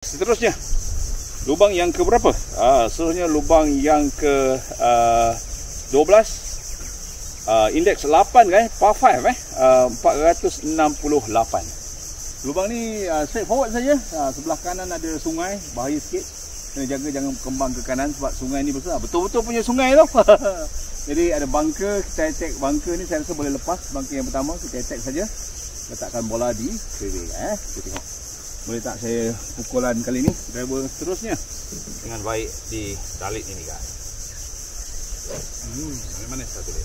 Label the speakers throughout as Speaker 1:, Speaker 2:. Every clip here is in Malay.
Speaker 1: Seterusnya, lubang yang ke berapa? Seterusnya lubang yang ke 12, indeks 8 kan, par 5 468. Lubang ni straight forward saja. Sebelah kanan ada sungai, bahaya sikit. Kena jaga jangan kembang ke kanan sebab sungai ni besar. Betul-betul punya sungai tau. Jadi ada bunker, kita attack bunker ni, saya rasa boleh lepas bunker yang pertama, kita attack saja. Letakkan bola di fairway. Kita tengok. Boleh tak saya pukulan kali ni driver seterusnya dengan baik di dalit ini guys. Mana-mana satu dia.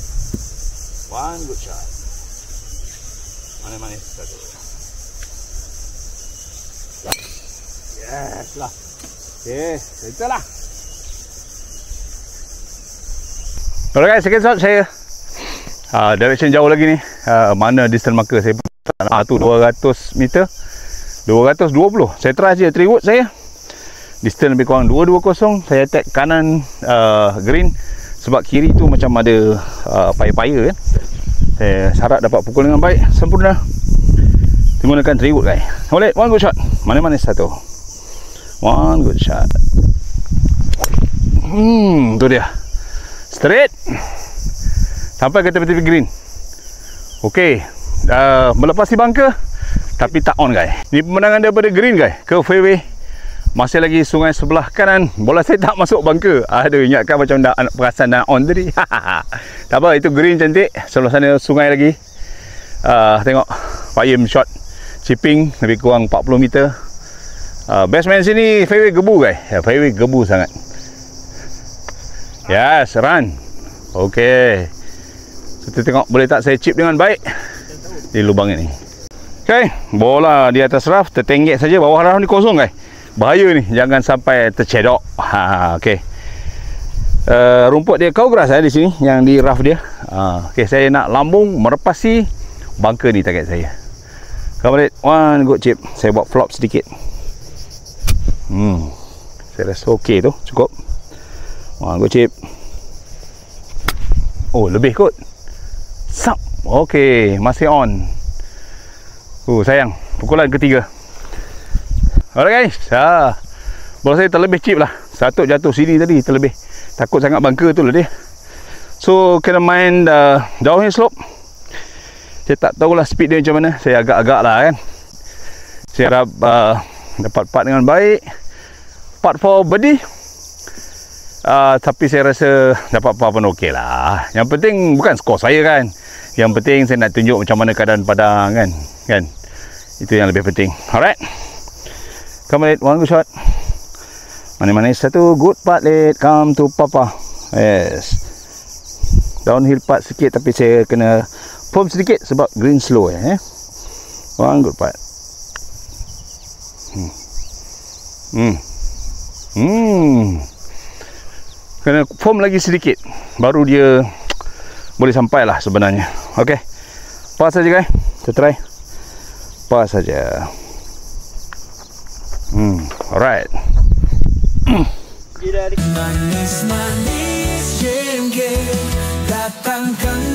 Speaker 1: One good shot. Mana-mana satu. Yes lah. Okay, betul lah. Alright guys, second shot saya. Direction jauh lagi ni. Mana distance marker saya tu 200 meter. 220. Saya try je 3 wood saya. Distance lebih kurang 220. Saya attack kanan green sebab kiri tu macam ada paya-paya kan. Saya harap dapat pukul dengan baik, sempurna. Menggunakan 3 wood guys. Boleh, one good shot. Mana-mana satu. One good shot. Tu dia. Straight. Sampai ke tepi-tepi green. Okey. Melepasi bunker tapi tak on guys. Ni pemandangan daripada green guys ke fairway. Masih lagi sungai sebelah kanan. Bola saya tak masuk bunker. Aduh, ingatkan macam dah perasan dah on tadi. Tak apa, itu green cantik. Sebelah sana sungai lagi. Tengok payung shot chipping lebih kurang 40 meter. Best man sini fairway gebu guys. Fairway gebu sangat. Yes, run. Okey. Kita tengok boleh tak saya chip dengan baik di lubang ini. Okay, bola di atas rough, tertenggek saja. Bawah rough ni kosong guys. Bahaya ni, jangan sampai tercedok. Okay. Rumput dia cow grass di sini, yang di rough dia. Okay, saya nak lambung merepasi bunker ni target saya. Come on, one good chip. Saya buat flop sedikit. Saya rasa okey tu, cukup. One good chip. Oh, lebih kot. Sap. Okey, masih on. Sayang, pukulan ketiga. Alright guys. Bola saya terlebih chip lah. Satu jatuh sini tadi, terlebih. Takut sangat bunker tu lah dia. So, kena main downhill slope. Saya tak tahulah speed dia macam mana. Saya agak-agak lah kan. Saya harap dapat putt dengan baik. Putt for birdie. Tapi saya rasa dapat putt pun okey lah. Yang penting bukan skor saya kan. Yang penting saya nak tunjuk macam mana keadaan padang kan. Itu yang lebih penting. Alright. Come on, one good shot. Mana-mana satu good putt late. Come to papa. Yes. Downhill putt sikit tapi saya kena foam sedikit sebab green slow One good putt. Kena foam lagi sedikit baru dia boleh sampai lah sebenarnya. Okay, pas saja guys. Kita try pas saja. Alright. Manis-manis jengke datangkan